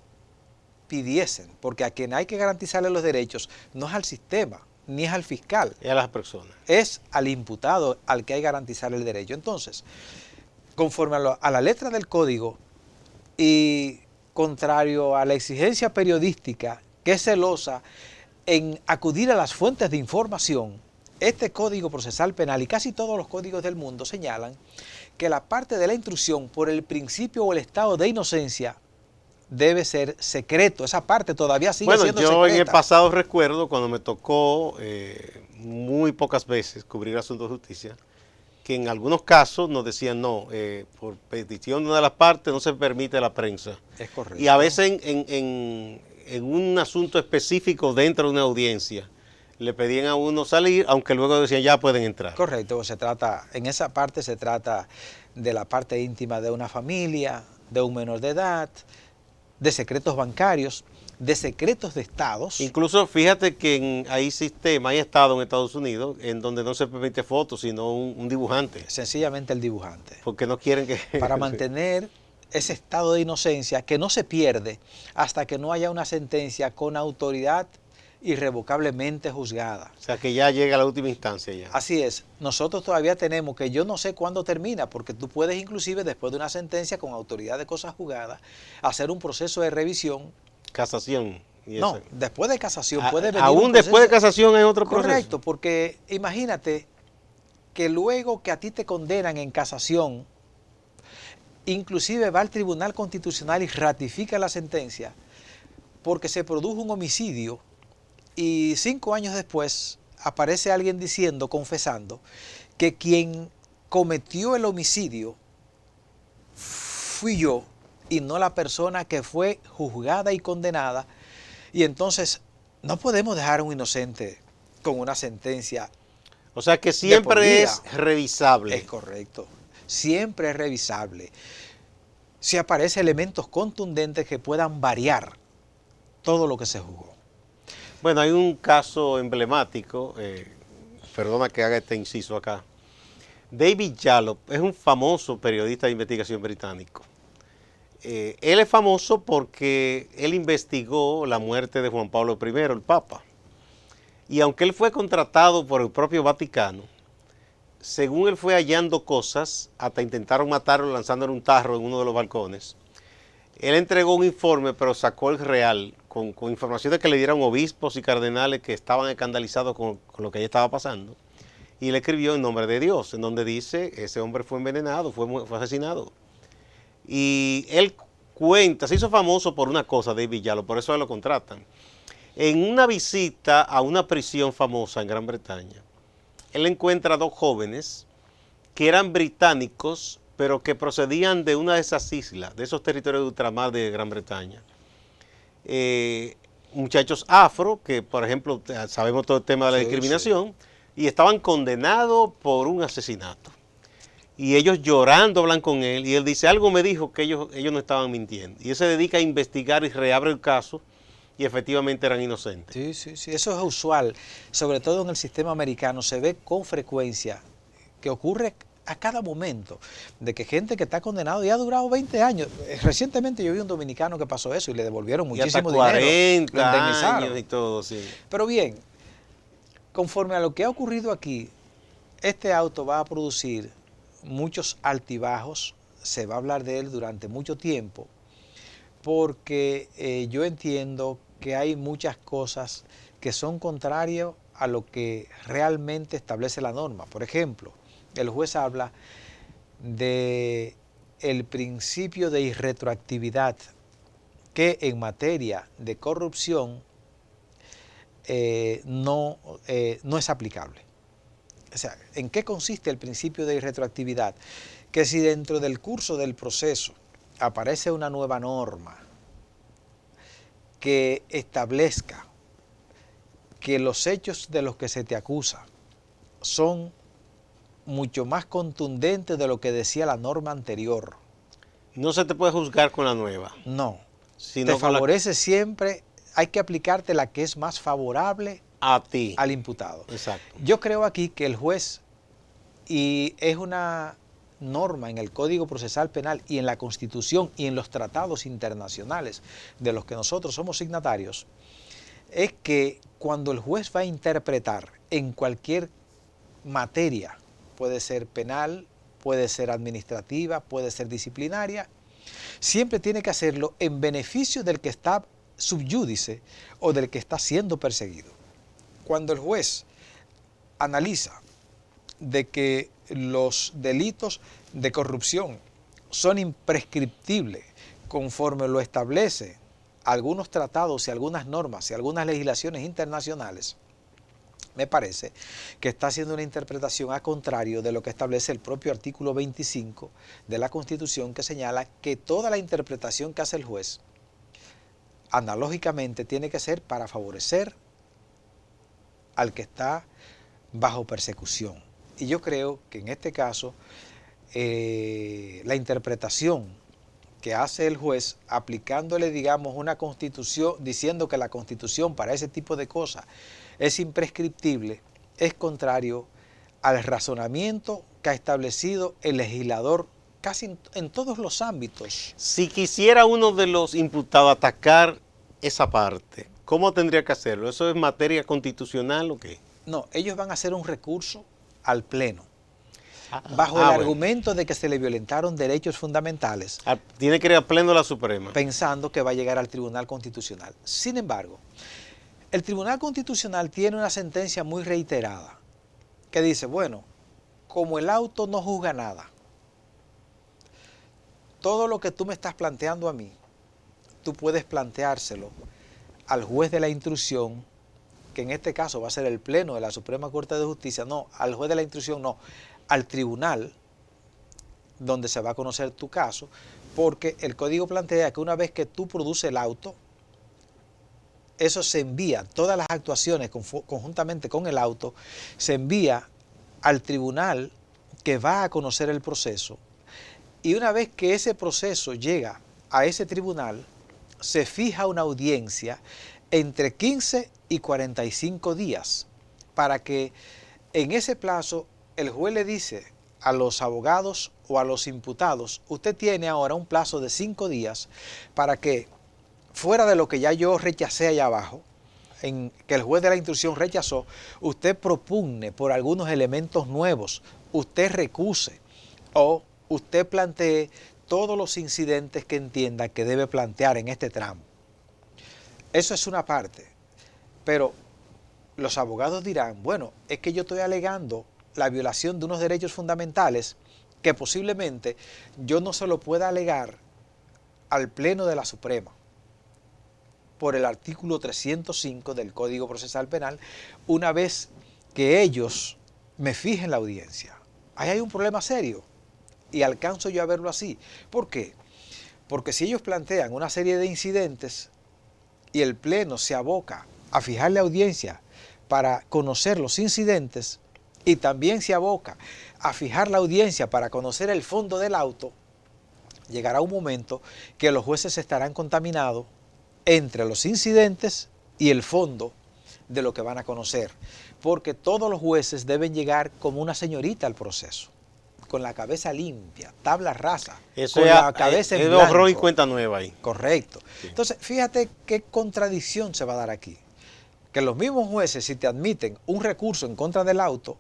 pidiesen, porque a quien hay que garantizarle los derechos no es al sistema, ni es al fiscal. Es a las personas. Es al imputado al que hay que garantizar el derecho. Entonces, conforme a la letra del código y contrario a la exigencia periodística que es celosa en acudir a las fuentes de información, este Código Procesal Penal y casi todos los códigos del mundo señalan que la parte de la instrucción por el principio o el estado de inocencia debe ser secreto. Esa parte todavía sigue siendo secreta. Bueno, yo en el pasado recuerdo cuando me tocó muy pocas veces cubrir asuntos de justicia, que en algunos casos nos decían no, por petición de una de las partes no se permite la prensa. Es correcto. Y a veces en un asunto específico dentro de una audiencia, le pedían a uno salir, aunque luego decían ya pueden entrar. Correcto, en esa parte se trata de la parte íntima de una familia, de un menor de edad, de secretos bancarios, de secretos de estados. Incluso fíjate que hay estados en Estados Unidos en donde no se permite fotos, sino un dibujante. Sencillamente el dibujante. Porque no quieren que... Para mantener ese estado de inocencia que no se pierde hasta que no haya una sentencia con autoridad irrevocablemente juzgada. O sea, que ya llega a la última instancia ya. Así es. Nosotros todavía tenemos, que yo no sé cuándo termina, porque tú puedes inclusive después de una sentencia con autoridad de cosas juzgadas, hacer un proceso de revisión. Casación. No, después de casación puede venir aún después de casación hay otro proceso. Correcto, porque imagínate que luego que a ti te condenan en casación, inclusive va al Tribunal Constitucional y ratifica la sentencia, porque se produjo un homicidio, y 5 años después aparece alguien diciendo, confesando, que quien cometió el homicidio fui yo y no la persona que fue juzgada y condenada. Y entonces no podemos dejar a un inocente con una sentencia. O sea que siempre es revisable. Es correcto, siempre es revisable. Si aparecen elementos contundentes que puedan variar todo lo que se juzgó. Bueno, hay un caso emblemático, perdona que haga este inciso acá. David Jalop es un famoso periodista de investigación británico. Él es famoso porque él investigó la muerte de Juan Pablo I, el Papa. Y aunque él fue contratado por el propio Vaticano, según él fue hallando cosas, hasta intentaron matarlo lanzándole un tarro en uno de los balcones. Él entregó un informe, pero sacó el real, con informaciones que le dieron obispos y cardenales que estaban escandalizados con lo que allí estaba pasando. Y le escribió en nombre de Dios, en donde dice, ese hombre fue envenenado, fue asesinado. Y él cuenta, se hizo famoso por una cosa, David Jalop, por eso lo contratan. En una visita a una prisión famosa en Gran Bretaña, él encuentra a 2 jóvenes que eran británicos, pero que procedían de una de esas islas, de esos territorios de ultramar de Gran Bretaña. Muchachos afro, que por ejemplo sabemos todo el tema de la discriminación, y estaban condenados por un asesinato. Y ellos llorando hablan con él, y él dice, algo me dijo que ellos no estaban mintiendo. Y él se dedica a investigar y reabre el caso, y efectivamente eran inocentes. Sí, eso es usual, sobre todo en el sistema americano, se ve con frecuencia que ocurre a cada momento, de que gente que está condenado y ha durado 20 años. Recientemente yo vi un dominicano que pasó eso y le devolvieron muchísimo dinero. 40 años y todo, sí. Pero bien, conforme a lo que ha ocurrido aquí, este auto va a producir muchos altibajos, se va a hablar de él durante mucho tiempo, porque yo entiendo que hay muchas cosas que son contrarias a lo que realmente establece la norma. Por ejemplo, el juez habla de el principio de irretroactividad que en materia de corrupción no es aplicable. O sea, ¿en qué consiste el principio de irretroactividad? Que si dentro del curso del proceso aparece una nueva norma que establezca que los hechos de los que se te acusa son mucho más contundentes de lo que decía la norma anterior. No se te puede juzgar con la nueva. No, Sino te favorece siempre, hay que aplicarte la que es más favorable a ti, al imputado. Exacto. Yo creo aquí que el juez, y es una norma en el Código Procesal Penal y en la Constitución y en los tratados internacionales de los que nosotros somos signatarios, es que cuando el juez va a interpretar en cualquier materia, puede ser penal, puede ser administrativa, puede ser disciplinaria, siempre tiene que hacerlo en beneficio del que está subyúdice o del que está siendo perseguido. Cuando el juez analiza de que los delitos de corrupción son imprescriptibles conforme lo establece algunos tratados y algunas normas y algunas legislaciones internacionales, me parece que está haciendo una interpretación a contrario de lo que establece el propio artículo 25 de la Constitución, que señala que toda la interpretación que hace el juez analógicamente tiene que ser para favorecer al que está bajo persecución. Y yo creo que en este caso la interpretación que hace el juez aplicándole, digamos, una constitución, diciendo que la constitución para ese tipo de cosas es imprescriptible, es contrario al razonamiento que ha establecido el legislador casi en todos los ámbitos. Si quisiera uno de los imputados atacar esa parte, ¿cómo tendría que hacerlo? ¿Eso es materia constitucional o qué? No, ellos van a hacer un recurso al Pleno, bajo el argumento de que se le violentaron derechos fundamentales. Tiene que ir al Pleno de la Suprema. Pensando que va a llegar al Tribunal Constitucional. Sin embargo, el Tribunal Constitucional tiene una sentencia muy reiterada que dice, bueno, como el auto no juzga nada, todo lo que tú me estás planteando a mí, tú puedes planteárselo al juez de la instrucción, que en este caso va a ser el Pleno de la Suprema Corte de Justicia, no, al juez de la instrucción no, al tribunal donde se va a conocer tu caso, porque el código plantea que una vez que tú produces el auto, eso se envía, todas las actuaciones conjuntamente con el auto, se envía al tribunal que va a conocer el proceso, y una vez que ese proceso llega a ese tribunal, se fija una audiencia entre 15 y 45 días, para que en ese plazo el juez le dice a los abogados o a los imputados, usted tiene ahora un plazo de 5 días para que, fuera de lo que ya yo rechacé allá abajo, en que el juez de la instrucción rechazó, usted propugne por algunos elementos nuevos, usted recuse o usted plantee todos los incidentes que entienda que debe plantear en este tramo. Eso es una parte, pero los abogados dirán, bueno, es que yo estoy alegando la violación de unos derechos fundamentales que posiblemente yo no se lo pueda alegar al Pleno de la Suprema por el artículo 305 del Código Procesal Penal, una vez que ellos me fijen la audiencia. Ahí hay un problema serio y alcanzo yo a verlo así. ¿Por qué? Porque si ellos plantean una serie de incidentes y el Pleno se aboca a fijar la audiencia para conocer los incidentes, y también se aboca a fijar la audiencia para conocer el fondo del auto, llegará un momento que los jueces estarán contaminados entre los incidentes y el fondo de lo que van a conocer, porque todos los jueces deben llegar como una señorita al proceso, con la cabeza limpia, tabla rasa, eso con es, la cabeza en blanco. Borrón y cuenta nueva ahí. Correcto. Sí. Entonces, fíjate qué contradicción se va a dar aquí, que los mismos jueces, si te admiten un recurso en contra del auto,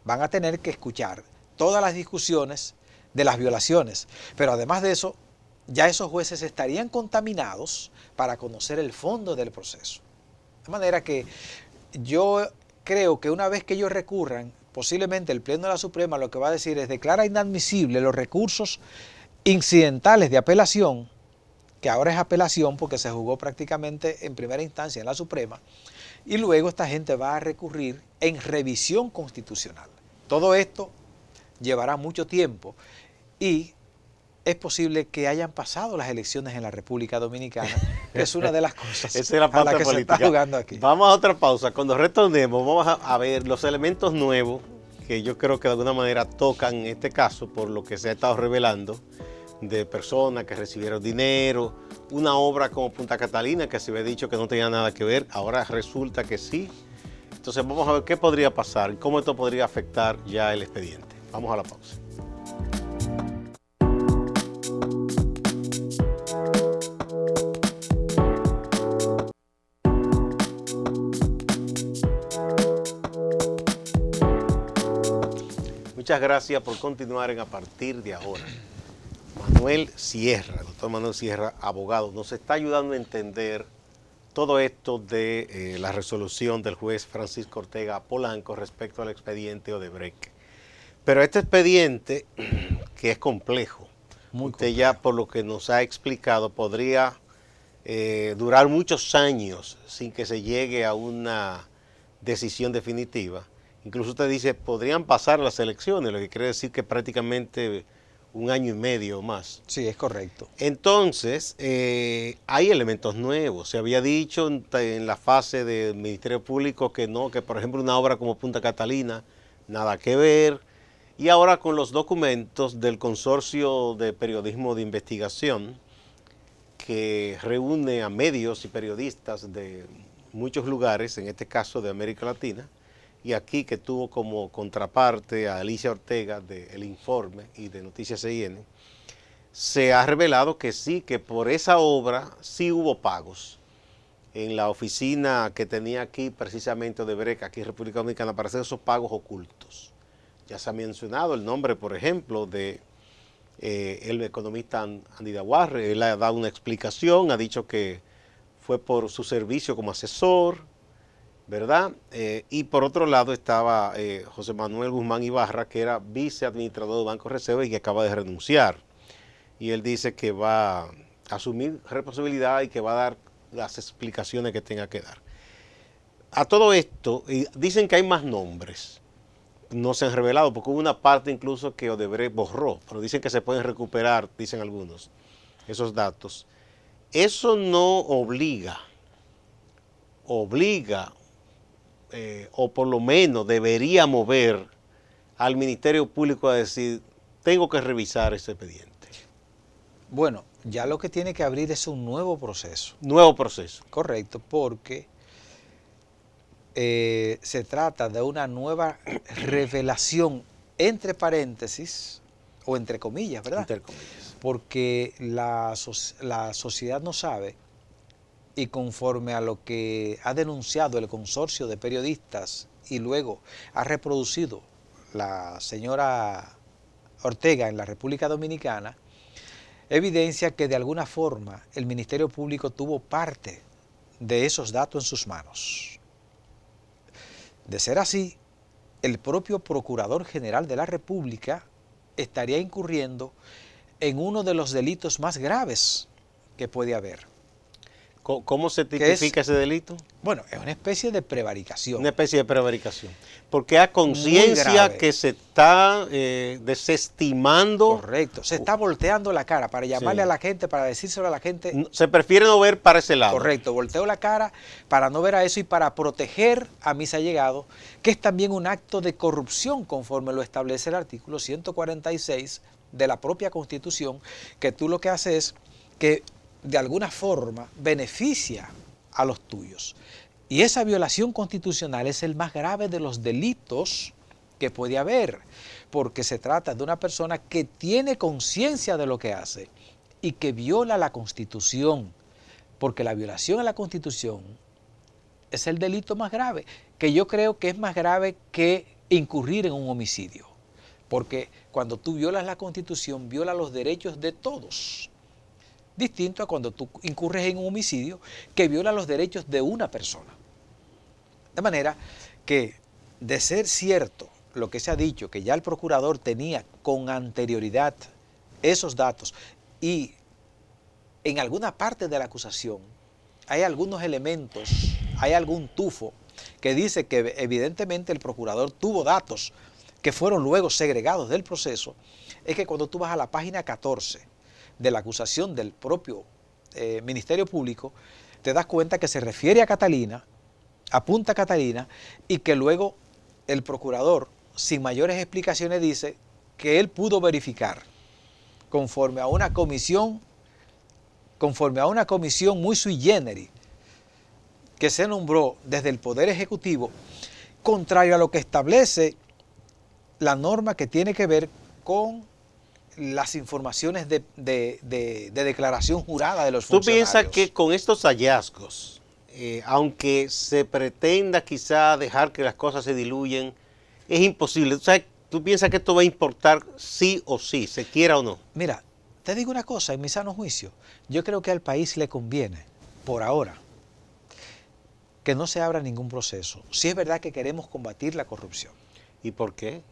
van a tener que escuchar todas las discusiones de las violaciones. Pero además de eso, ya esos jueces estarían contaminados para conocer el fondo del proceso. De manera que yo creo que una vez que ellos recurran, posiblemente el Pleno de la Suprema lo que va a decir es declara inadmisible los recursos incidentales de apelación, que ahora es apelación porque se jugó prácticamente en primera instancia en la Suprema, y luego esta gente va a recurrir en revisión constitucional. Todo esto llevará mucho tiempo y es posible que hayan pasado las elecciones en la República Dominicana, que es una de las cosas Esa es la a parte la que política. se está jugando aquí. Vamos a otra pausa. Cuando retornemos, vamos a ver los elementos nuevos que yo creo que de alguna manera tocan este caso por lo que se ha estado revelando de personas que recibieron dinero, una obra como Punta Catalina que se había dicho que no tenía nada que ver, ahora resulta que sí. Entonces vamos a ver qué podría pasar y cómo esto podría afectar ya el expediente. Vamos a la pausa. Muchas gracias por continuar en A Partir de Ahora. Manuel Sierra, el doctor Manuel Sierra, abogado, nos está ayudando a entender todo esto de la resolución del juez Francisco Ortega Polanco respecto al expediente Odebrecht. Pero este expediente, que es complejo, usted ya por lo que nos ha explicado, podría durar muchos años sin que se llegue a una decisión definitiva. Incluso usted dice, podrían pasar las elecciones, lo que quiere decir que prácticamente un año y medio o más. Sí, es correcto. Entonces, hay elementos nuevos. Se había dicho en la fase del Ministerio Público que no, que por ejemplo una obra como Punta Catalina, nada que ver. Y ahora con los documentos del Consorcio de Periodismo de Investigación, que reúne a medios y periodistas de muchos lugares, en este caso de América Latina, y aquí que tuvo como contraparte a Alicia Ortega de El Informe y de Noticias CIN, se ha revelado que sí, que por esa obra sí hubo pagos en la oficina que tenía aquí precisamente Odebrecht, aquí en República Dominicana, para hacer esos pagos ocultos. Ya se ha mencionado el nombre, por ejemplo, de el economista Andy Daguarre. Él ha dado una explicación, ha dicho que fue por su servicio como asesor, ¿verdad? Y por otro lado estaba José Manuel Guzmán Ibarra, que era viceadministrador de Banco Reserva y que acaba de renunciar. Y él dice que va a asumir responsabilidad y que va a dar las explicaciones que tenga que dar. A todo esto, dicen que hay más nombres. No se han revelado, porque hubo una parte incluso que Odebrecht borró, pero dicen que se pueden recuperar, dicen algunos, esos datos. Eso no obliga, o por lo menos debería mover al Ministerio Público a decir, tengo que revisar ese expediente. Bueno, ya lo que tiene que abrir es un nuevo proceso. Nuevo proceso. Correcto, porque se trata de una nueva revelación, entre paréntesis, o entre comillas, ¿verdad? Entre comillas. Porque la sociedad no sabe, y conforme a lo que ha denunciado el consorcio de periodistas y luego ha reproducido la señora Ortega en la República Dominicana, evidencia que de alguna forma el Ministerio Público tuvo parte de esos datos en sus manos. De ser así, el propio Procurador General de la República estaría incurriendo en uno de los delitos más graves que puede haber. ¿Cómo se tipifica ese delito? Bueno, es una especie de prevaricación. Una especie de prevaricación. Porque a conciencia que se está desestimando. Correcto. Se está volteando la cara para llamarle a la gente, para decírselo a la gente. Se prefiere no ver para ese lado. Correcto. Volteo la cara para no ver a eso y para proteger a mis allegados, que es también un acto de corrupción conforme lo establece el artículo 146 de la propia Constitución, que tú lo que haces es que de alguna forma beneficia a los tuyos. Y esa violación constitucional es el más grave de los delitos que puede haber, porque se trata de una persona que tiene conciencia de lo que hace y que viola la Constitución, porque la violación a la Constitución es el delito más grave, que yo creo que es más grave que incurrir en un homicidio, porque cuando tú violas la Constitución, viola los derechos de todos. Distinto a cuando tú incurres en un homicidio que viola los derechos de una persona. De manera que, de ser cierto lo que se ha dicho, que ya el procurador tenía con anterioridad esos datos y en alguna parte de la acusación hay algunos elementos hay algún tufo que dice que evidentemente el procurador tuvo datos que fueron luego segregados del proceso, es que cuando tú vas a la página 14 de la acusación del propio Ministerio Público, te das cuenta que se refiere a Catalina, apunta a Catalina, y que luego el procurador, sin mayores explicaciones, dice que él pudo verificar conforme a una comisión muy sui generis que se nombró desde el Poder Ejecutivo, contrario a lo que establece la norma que tiene que ver con las informaciones de declaración jurada de los funcionarios. ¿Tú piensas que con estos hallazgos, aunque se pretenda quizá dejar que las cosas se diluyen, es imposible? O sea, ¿tú piensas que esto va a importar sí o sí, se quiera o no? Mira, te digo una cosa, en mi sano juicio, yo creo que al país le conviene, por ahora, que no se abra ningún proceso. Si es verdad que queremos combatir la corrupción. ¿Y por qué?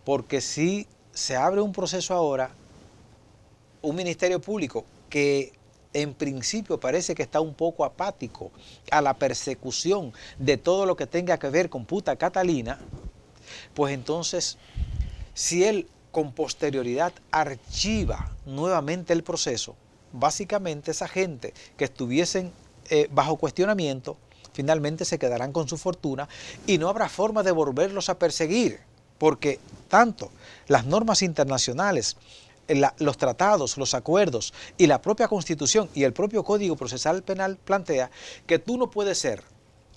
Porque si se abre un proceso ahora, un Ministerio Público que en principio parece que está un poco apático a la persecución de todo lo que tenga que ver con Punta Catalina, pues entonces, si él con posterioridad archiva nuevamente el proceso, básicamente esa gente que estuviesen bajo cuestionamiento, finalmente se quedarán con su fortuna y no habrá forma de volverlos a perseguir, porque tanto las normas internacionales, los tratados, los acuerdos y la propia Constitución y el propio Código Procesal Penal plantea que tú no puedes ser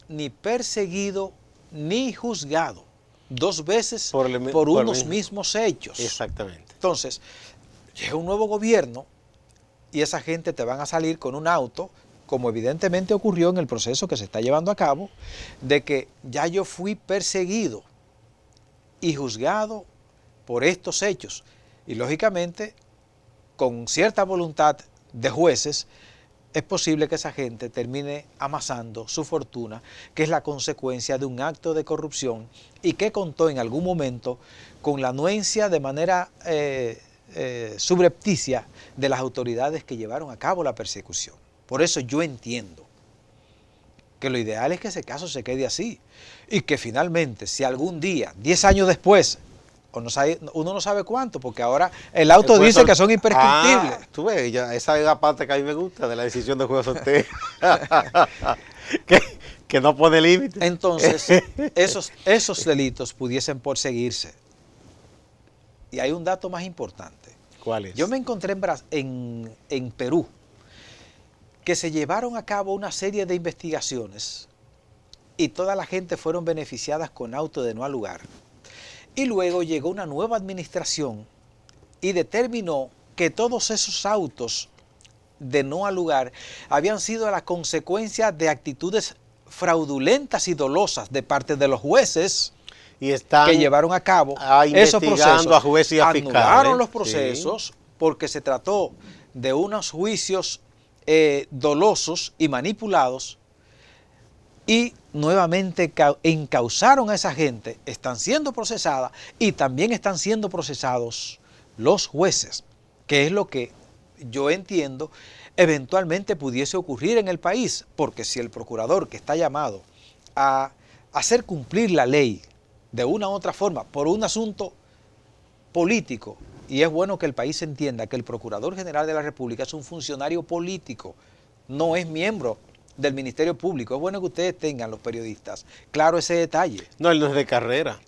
ni perseguido ni juzgado dos veces por unos mismos hechos. Exactamente. Entonces, llega un nuevo gobierno y esa gente te van a salir con un auto, como evidentemente ocurrió en el proceso que se está llevando a cabo, de que ya yo fui perseguido y juzgado por estos hechos. Y lógicamente, con cierta voluntad de jueces, es posible que esa gente termine amasando su fortuna, que es la consecuencia de un acto de corrupción y que contó en algún momento con la anuencia de manera subrepticia de las autoridades que llevaron a cabo la persecución. Por eso yo entiendo que lo ideal es que ese caso se quede así y que finalmente, si algún día, 10 años después, uno no sabe cuánto, porque ahora el auto dice que son imprescriptibles. Tú ves, esa es la parte que a mí me gusta de la decisión de juez Ortega, que no pone límite. Entonces, esos delitos pudiesen perseguirse. Y hay un dato más importante. ¿Cuál es? Yo me encontré en Perú, que se llevaron a cabo una serie de investigaciones y toda la gente fueron beneficiadas con auto de no al lugar. Y luego llegó una nueva administración y determinó que todos esos autos de no al lugar habían sido la consecuencia de actitudes fraudulentas y dolosas de parte de los jueces y están que llevaron a cabo esos procesos. A jueces y a fiscales. Anularon los procesos porque se trató de unos juicios dolosos y manipulados, y nuevamente encausaron a esa gente, están siendo procesadas y también están siendo procesados los jueces, que es lo que yo entiendo eventualmente pudiese ocurrir en el país, porque si el procurador que está llamado a hacer cumplir la ley de una u otra forma por un asunto político, y es bueno que el país entienda que el Procurador General de la República es un funcionario político, no es miembro del Ministerio Público. Es bueno que ustedes tengan, los periodistas, claro ese detalle. No, él no es de carrera.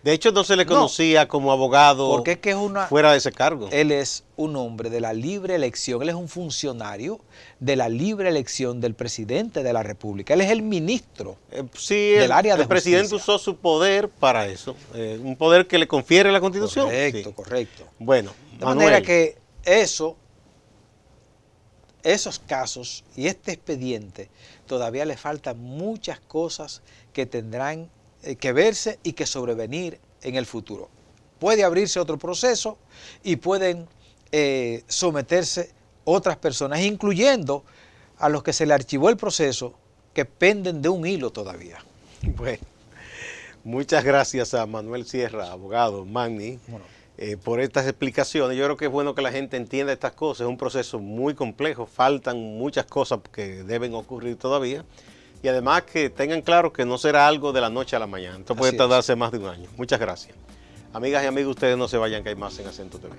De hecho, no se le conocía como abogado porque es que fuera de ese cargo. Él es un hombre de la libre elección, él es un funcionario de la libre elección del presidente de la República. Él es el ministro del área de el presidente usó su poder para eso, un poder que le confiere la Constitución. Correcto, correcto. Bueno, de manera que esos casos y este expediente todavía le faltan muchas cosas que tendrán que verse y que sobrevenir en el futuro. Puede abrirse otro proceso y pueden someterse otras personas, incluyendo a los que se le archivó el proceso, que penden de un hilo todavía. Bueno, muchas gracias a Manuel Sierra, abogado, Magni, por estas explicaciones. Yo creo que es bueno que la gente entienda estas cosas. Es un proceso muy complejo, faltan muchas cosas que deben ocurrir todavía. Y además que tengan claro que no será algo de la noche a la mañana. Esto puede tardarse más de un año. Muchas gracias. Amigas y amigos, ustedes no se vayan, que hay más en Acento TV.